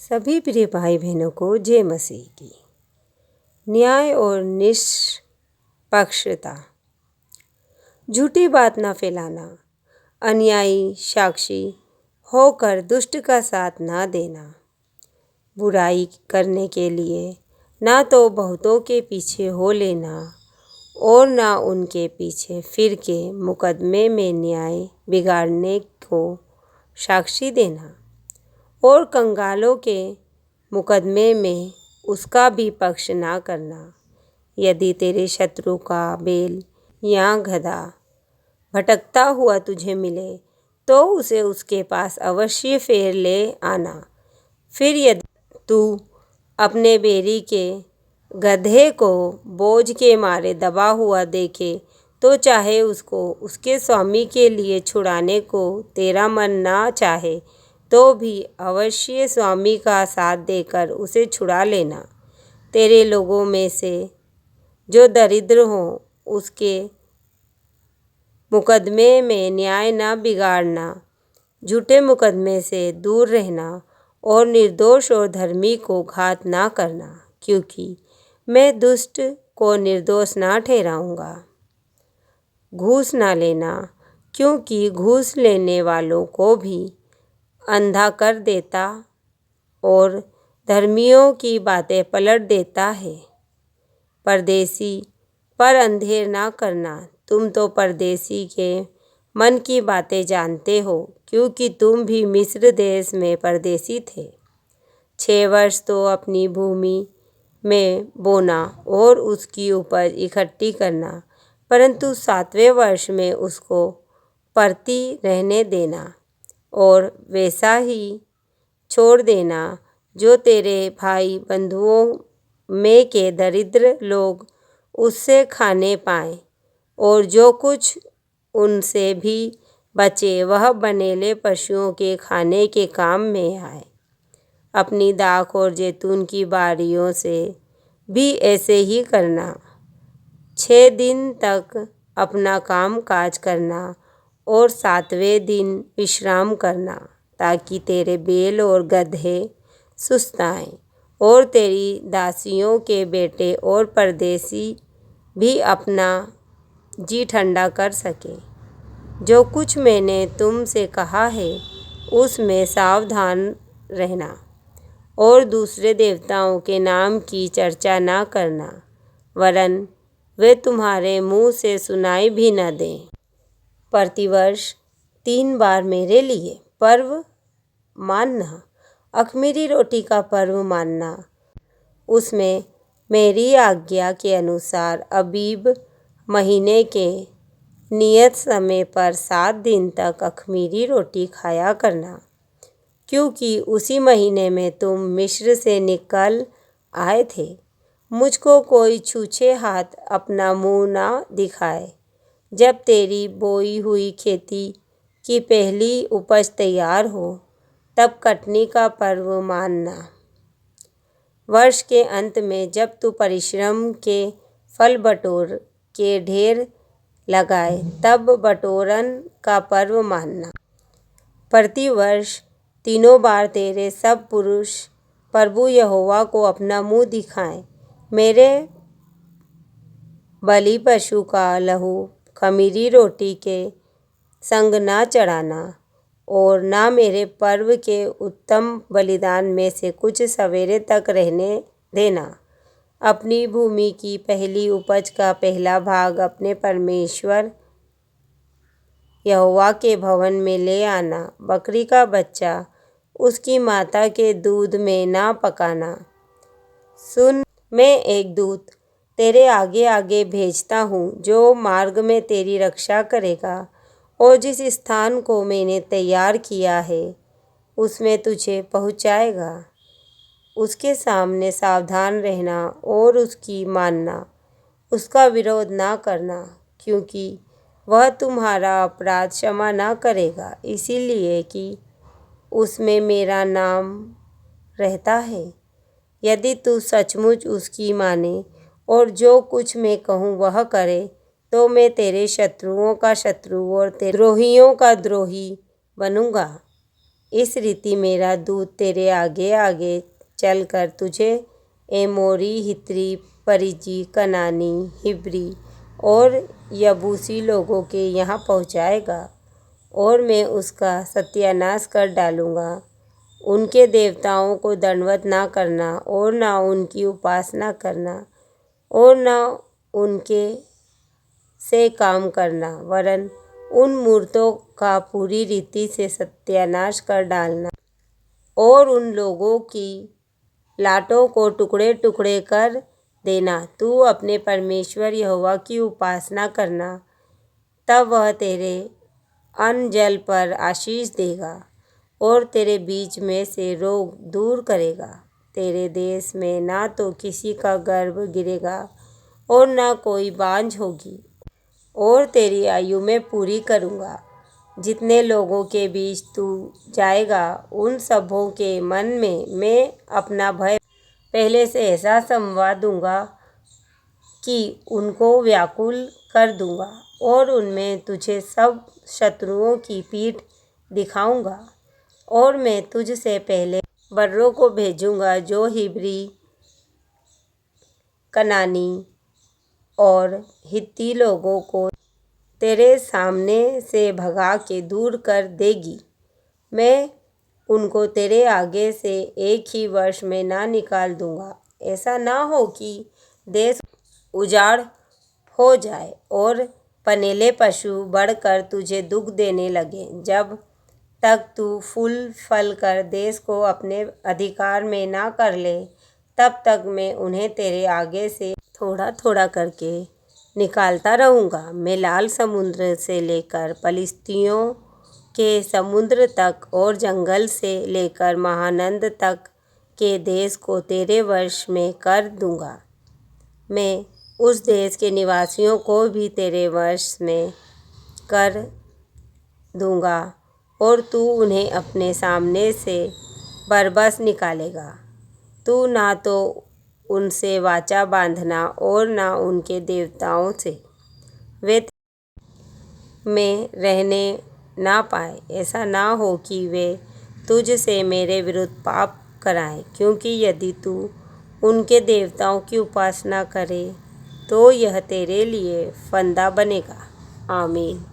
सभी प्रिय भाई बहनों को जय मसीह की। न्याय और निष्पक्षता। झूठी बात न फैलाना, अन्यायी साक्षी होकर दुष्ट का साथ न देना, बुराई करने के लिए ना तो बहुतों के पीछे हो लेना और ना उनके पीछे फिर के मुकदमे में न्याय बिगाड़ने को साक्षी देना और कंगालों के मुकदमे में उसका भी पक्ष ना करना। यदि तेरे शत्रु का बैल या गधा भटकता हुआ तुझे मिले तो उसे उसके पास अवश्य फेर ले आना। फिर यदि तू अपने बैरी के गधे को बोझ के मारे दबा हुआ देखे तो चाहे उसको उसके स्वामी के लिए छुड़ाने को तेरा मन ना चाहे तो भी अवश्य स्वामी का साथ देकर उसे छुड़ा लेना। तेरे लोगों में से जो दरिद्र हो उसके मुकदमे में न्याय न बिगाड़ना, झूठे मुकदमे से दूर रहना और निर्दोष और धर्मी को घात ना करना, क्योंकि मैं दुष्ट को निर्दोष ना ठहराऊंगा। घूस ना लेना, क्योंकि घूस लेने वालों को भी अंधा कर देता और धर्मियों की बातें पलट देता है। परदेसी पर अंधेर ना करना, तुम तो परदेसी के मन की बातें जानते हो, क्योंकि तुम भी मिस्र देश में परदेसी थे। 6 वर्ष तो अपनी भूमि में बोना और उसकी उपज इकट्ठी करना, परंतु 7वें वर्ष में उसको परती रहने देना और वैसा ही छोड़ देना जो तेरे भाई बंधुओं में के दरिद्र लोग उससे खाने पाएं, और जो कुछ उनसे भी बचे वह बनेले पशुओं के खाने के काम में आए। अपनी दाख और जैतून की बारियों से भी ऐसे ही करना। 6 दिन तक अपना काम काज करना और 7वें दिन विश्राम करना, ताकि तेरे बैल और गधे सुस्ताएं और तेरी दासियों के बेटे और परदेसी भी अपना जी ठंडा कर सके। जो कुछ मैंने तुमसे कहा है उसमें सावधान रहना और दूसरे देवताओं के नाम की चर्चा ना करना, वरन वे तुम्हारे मुंह से सुनाई भी न दें। प्रतिवर्ष 3 बार मेरे लिए पर्व मानना। अख़मीरी रोटी का पर्व मानना, उसमें मेरी आज्ञा के अनुसार अबीब महीने के नियत समय पर 7 दिन तक अख़मीरी रोटी खाया करना, क्योंकि उसी महीने में तुम मिस्र से निकल आए थे। मुझको कोई छूछे हाथ अपना मुंह ना दिखाए। जब तेरी बोई हुई खेती की पहली उपज तैयार हो तब कटनी का पर्व मानना। वर्ष के अंत में जब तू परिश्रम के फल बटोर के ढेर लगाए तब बटोरन का पर्व मानना। प्रतिवर्ष 3 बार तेरे सब पुरुष प्रभु यहोवा को अपना मुंह दिखाएं। मेरे बलि पशु का लहू ख़मीरी रोटी के संग ना चढ़ाना और ना मेरे पर्व के उत्तम बलिदान में से कुछ सवेरे तक रहने देना। अपनी भूमि की पहली उपज का पहला भाग अपने परमेश्वर यहोवा के भवन में ले आना। बकरी का बच्चा उसकी माता के दूध में ना पकाना। सुन, मैं एक दूत तेरे आगे आगे भेजता हूँ, जो मार्ग में तेरी रक्षा करेगा और जिस स्थान को मैंने तैयार किया है उसमें तुझे पहुँचाएगा। उसके सामने सावधान रहना और उसकी मानना, उसका विरोध ना करना, क्योंकि वह तुम्हारा अपराध क्षमा ना करेगा, इसीलिए कि उसमें मेरा नाम रहता है। यदि तू सचमुच उसकी माने और जो कुछ मैं कहूँ वह करे, तो मैं तेरे शत्रुओं का शत्रु और तेरे द्रोहियों का द्रोही बनूंगा। इस रीति मेरा दूत तेरे आगे आगे चलकर तुझे एमोरी, हित्री, परिजी, कनानी, हिब्री और यबूसी लोगों के यहाँ पहुँचाएगा, और मैं उसका सत्यानाश कर डालूँगा। उनके देवताओं को दंडवत ना करना और ना उनकी उपासना करना और ना उनके से काम करना, वरन उन मूर्तों का पूरी रीति से सत्यानाश कर डालना और उन लोगों की लाटों को टुकड़े टुकड़े कर देना। तू अपने परमेश्वर यहोवा की उपासना करना, तब वह तेरे अन्न जल पर आशीष देगा और तेरे बीच में से रोग दूर करेगा। तेरे देश में ना तो किसी का गर्भ गिरेगा और ना कोई बांझ होगी, और तेरी आयु में पूरी करूँगा। जितने लोगों के बीच तू जाएगा, उन सबों के मन में मैं अपना भय पहले से ऐसा समवा दूँगा कि उनको व्याकुल कर दूँगा, और उनमें तुझे सब शत्रुओं की पीठ दिखाऊँगा। और मैं तुझ से पहले बर्रों को भेजूँगा जो हिब्री, कनानी और हित्ती लोगों को तेरे सामने से भगा के दूर कर देगी। मैं उनको तेरे आगे से एक ही वर्ष में ना निकाल दूँगा। ऐसा ना हो कि देश उजाड़ हो जाए और पनेले पशु बढ़कर तुझे दुख देने लगे। जब तक तू फूल फल कर देश को अपने अधिकार में ना कर ले, तब तक मैं उन्हें तेरे आगे से थोड़ा थोड़ा करके निकालता रहूँगा। मैं लाल समुद्र से लेकर पलिश्तियों के समुद्र तक और जंगल से लेकर महानद तक के देश को तेरे वश में कर दूँगा। मैं उस देश के निवासियों को भी तेरे वश में कर दूँगा, और तू उन्हें अपने सामने से बरबस निकालेगा। तू ना तो उनसे वाचा बांधना और ना उनके देवताओं से वे में रहने ना पाए। ऐसा ना हो कि वे तुझ से मेरे विरुद्ध पाप कराएं, क्योंकि यदि तू उनके देवताओं की उपासना करे तो यह तेरे लिए फंदा बनेगा। आमीन।